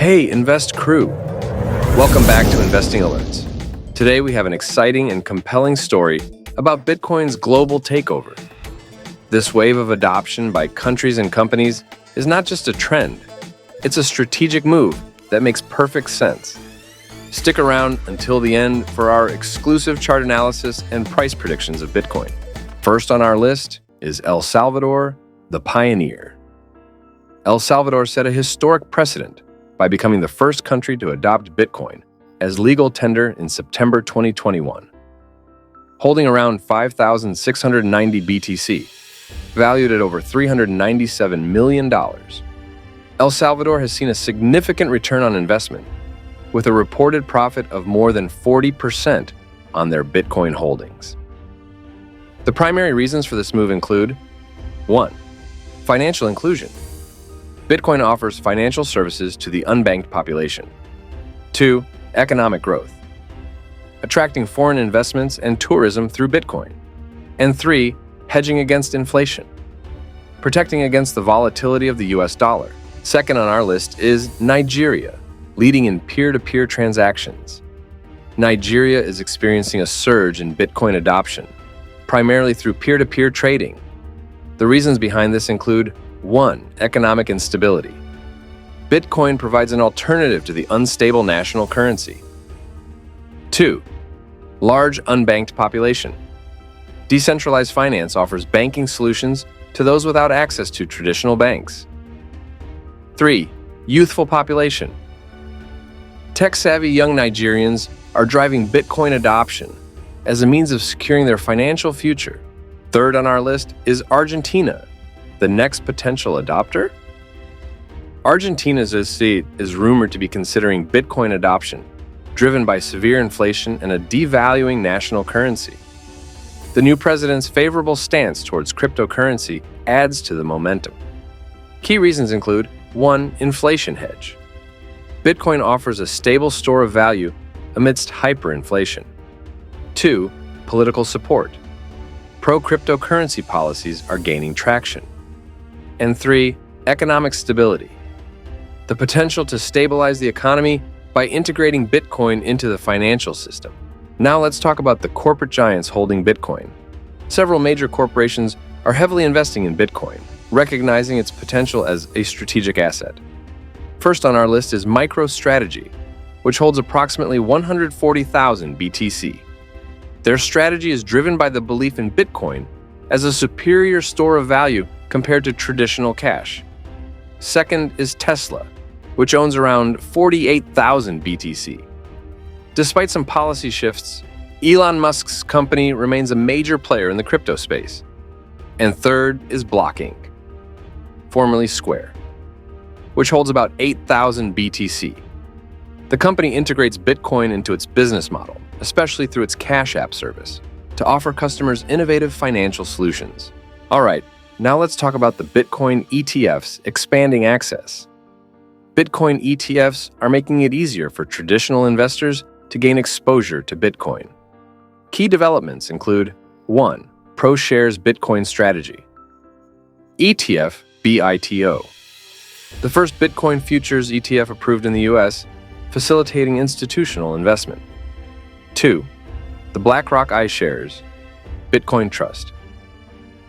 Hey, Invest crew! Welcome back to Investing Alerts. Today we have an exciting and compelling story about Bitcoin's global takeover. This wave of adoption by countries and companies is not just a trend, it's a strategic move that makes perfect sense. Stick around until the end for our exclusive chart analysis and price predictions of Bitcoin. First on our list is El Salvador, the pioneer. El Salvador set a historic precedent by becoming the first country to adopt Bitcoin as legal tender in September 2021. Holding around 5,690 BTC, valued at over $397 million, El Salvador has seen a significant return on investment, with a reported profit of more than 40% on their Bitcoin holdings. The primary reasons for this move include 1. Financial inclusion. Bitcoin offers financial services to the unbanked population. 2. Economic growth, attracting foreign investments and tourism through Bitcoin. And 3. Hedging against inflation, protecting against the volatility of the US dollar. Second on our list is Nigeria, leading in peer-to-peer transactions. Nigeria is experiencing a surge in Bitcoin adoption, primarily through peer-to-peer trading. The reasons behind this include 1. Economic instability. Bitcoin provides an alternative to the unstable national currency. 2. Large unbanked population. Decentralized finance offers banking solutions to those without access to traditional banks. 3. Youthful population. Tech-savvy young Nigerians are driving Bitcoin adoption as a means of securing their financial future. Third on our list is Argentina, the next potential adopter. Argentina's state is rumored to be considering Bitcoin adoption, driven by severe inflation and a devaluing national currency. The new president's favorable stance towards cryptocurrency adds to the momentum. Key reasons include 1. Inflation hedge. Bitcoin offers a stable store of value amidst hyperinflation. 2. Political support. Pro-cryptocurrency policies are gaining traction. And 3. Economic stability. The potential to stabilize the economy by integrating Bitcoin into the financial system. Now let's talk about the corporate giants holding Bitcoin. Several major corporations are heavily investing in Bitcoin, recognizing its potential as a strategic asset. First on our list is MicroStrategy, which holds approximately 140,000 BTC. Their strategy is driven by the belief in Bitcoin as a superior store of value compared to traditional cash. Second is Tesla, which owns around 48,000 BTC. Despite some policy shifts, Elon Musk's company remains a major player in the crypto space. And third is Block Inc., formerly Square, which holds about 8,000 BTC. The company integrates Bitcoin into its business model, especially through its Cash App service, to offer customers innovative financial solutions. All right, now let's talk about the Bitcoin ETFs expanding access. Bitcoin ETFs are making it easier for traditional investors to gain exposure to Bitcoin. Key developments include 1. ProShares Bitcoin Strategy. ETF BITO. The first Bitcoin futures ETF approved in the US, facilitating institutional investment. 2. The BlackRock iShares Bitcoin Trust.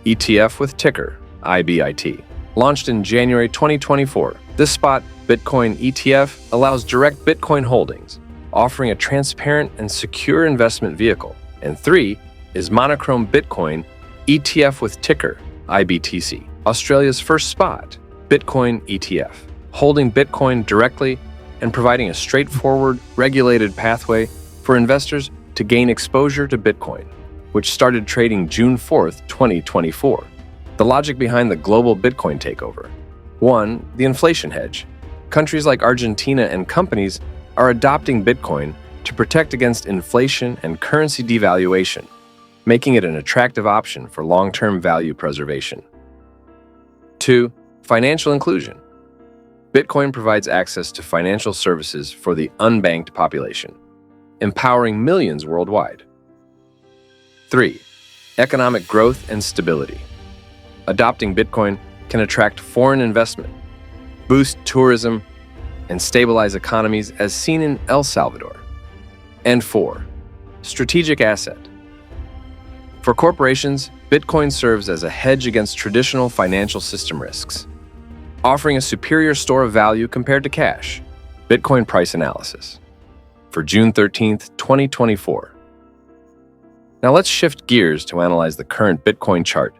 ETF with ticker IBIT. Launched in January 2024, this spot Bitcoin ETF allows direct Bitcoin holdings, offering a transparent and secure investment vehicle. And 3 is Monochrome Bitcoin ETF with ticker IBTC, Australia's first spot Bitcoin ETF, holding Bitcoin directly and providing a straightforward, regulated pathway for investors to gain exposure to Bitcoin, which started trading June 4th, 2024. The logic behind the global Bitcoin takeover. 1. The inflation hedge. Countries like Argentina and companies are adopting Bitcoin to protect against inflation and currency devaluation, making it an attractive option for long-term value preservation. 2. Financial inclusion. Bitcoin provides access to financial services for the unbanked population, empowering millions worldwide. 3. Economic growth and stability. Adopting Bitcoin can attract foreign investment, boost tourism, and stabilize economies as seen in El Salvador. And 4. Strategic asset. For corporations, Bitcoin serves as a hedge against traditional financial system risks, offering a superior store of value compared to cash. Bitcoin price analysis for June 13th, 2024. Now let's shift gears to analyze the current Bitcoin chart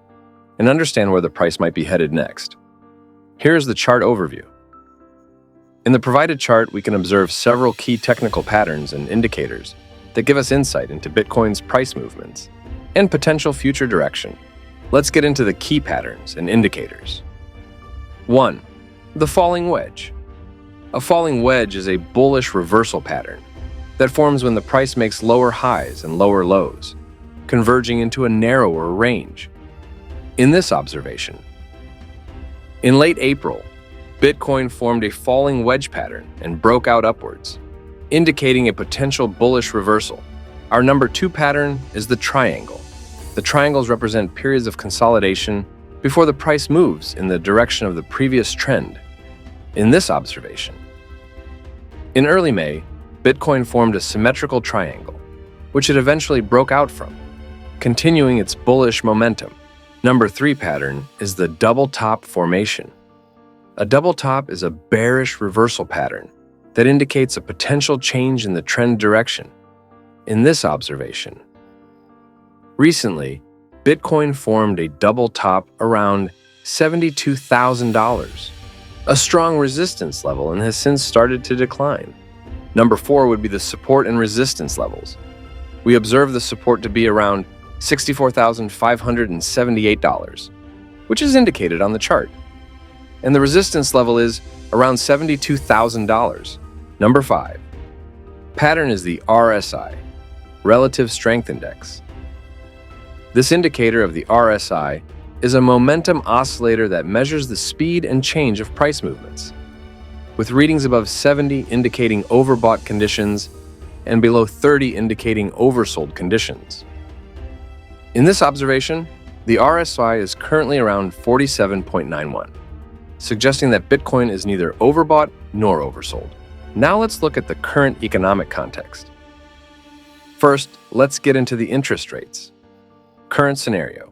and understand where the price might be headed next. Here is the chart overview. In the provided chart, we can observe several key technical patterns and indicators that give us insight into Bitcoin's price movements and potential future direction. Let's get into the key patterns and indicators. 1. The falling wedge. A falling wedge is a bullish reversal pattern that forms when the price makes lower highs and lower lows, converging into a narrower range. In this observation, in late April, Bitcoin formed a falling wedge pattern and broke out upwards, indicating a potential bullish reversal. Our number 2 pattern is the triangle. The triangles represent periods of consolidation before the price moves in the direction of the previous trend. In this observation, in early May, Bitcoin formed a symmetrical triangle, which it eventually broke out from, continuing its bullish momentum. Number 3 pattern is the double top formation. A double top is a bearish reversal pattern that indicates a potential change in the trend direction. In this observation, recently, Bitcoin formed a double top around $72,000, a strong resistance level, and has since started to decline. Number 4 would be the support and resistance levels. We observe the support to be around $64,578, which is indicated on the chart, and the resistance level is around $72,000. Number 5. Pattern is the RSI, Relative Strength Index. This indicator of the RSI is a momentum oscillator that measures the speed and change of price movements, with readings above 70 indicating overbought conditions and below 30 indicating oversold conditions. In this observation, the RSI is currently around 47.91, suggesting that Bitcoin is neither overbought nor oversold. Now let's look at the current economic context. First, let's get into the interest rates. Current scenario.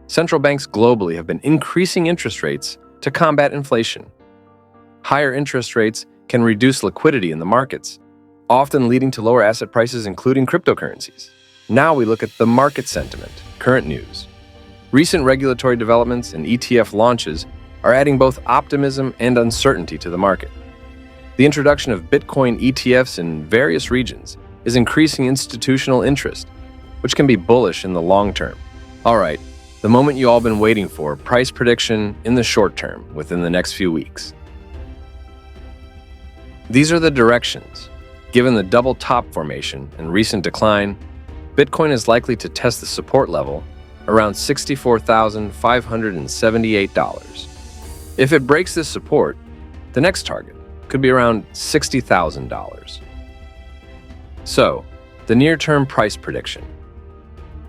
Central banks globally have been increasing interest rates to combat inflation. Higher interest rates can reduce liquidity in the markets, often leading to lower asset prices, including cryptocurrencies. Now we look at the market sentiment, current news. Recent regulatory developments and ETF launches are adding both optimism and uncertainty to the market. The introduction of Bitcoin ETFs in various regions is increasing institutional interest, which can be bullish in the long term. All right, the moment you all been waiting for, price prediction in the short term within the next few weeks. These are the directions. Given the double top formation and recent decline, Bitcoin is likely to test the support level around $64,578. If it breaks this support, the next target could be around $60,000. So, the near-term price prediction.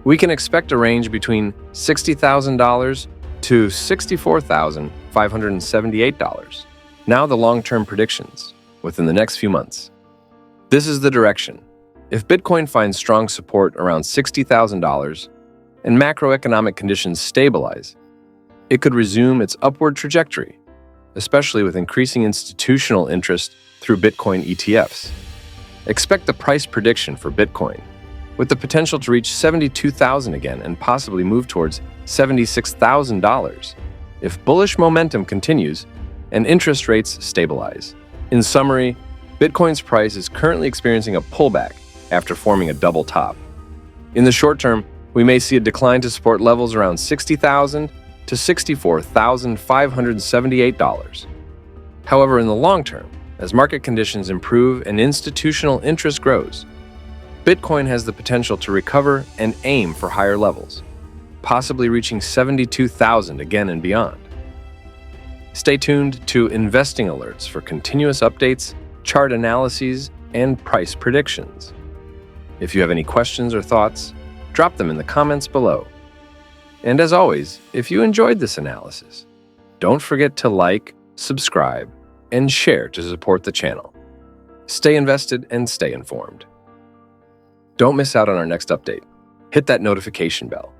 We can expect a range between $60,000 to $64,578. Now the long-term predictions within the next few months. This is the direction. If Bitcoin finds strong support around $60,000 and macroeconomic conditions stabilize, it could resume its upward trajectory, especially with increasing institutional interest through Bitcoin ETFs. Expect the price prediction for Bitcoin, with the potential to reach $72,000 again and possibly move towards $76,000 if bullish momentum continues and interest rates stabilize. In summary, Bitcoin's price is currently experiencing a pullback after forming a double top. In the short term, we may see a decline to support levels around $60,000 to $64,578. However, in the long term, as market conditions improve and institutional interest grows, Bitcoin has the potential to recover and aim for higher levels, possibly reaching $72,000 again and beyond. Stay tuned to Investing Alerts for continuous updates, chart analyses, and price predictions. If you have any questions or thoughts, drop them in the comments below. And as always, if you enjoyed this analysis, don't forget to like, subscribe, and share to support the channel. Stay invested and stay informed. Don't miss out on our next update. Hit that notification bell.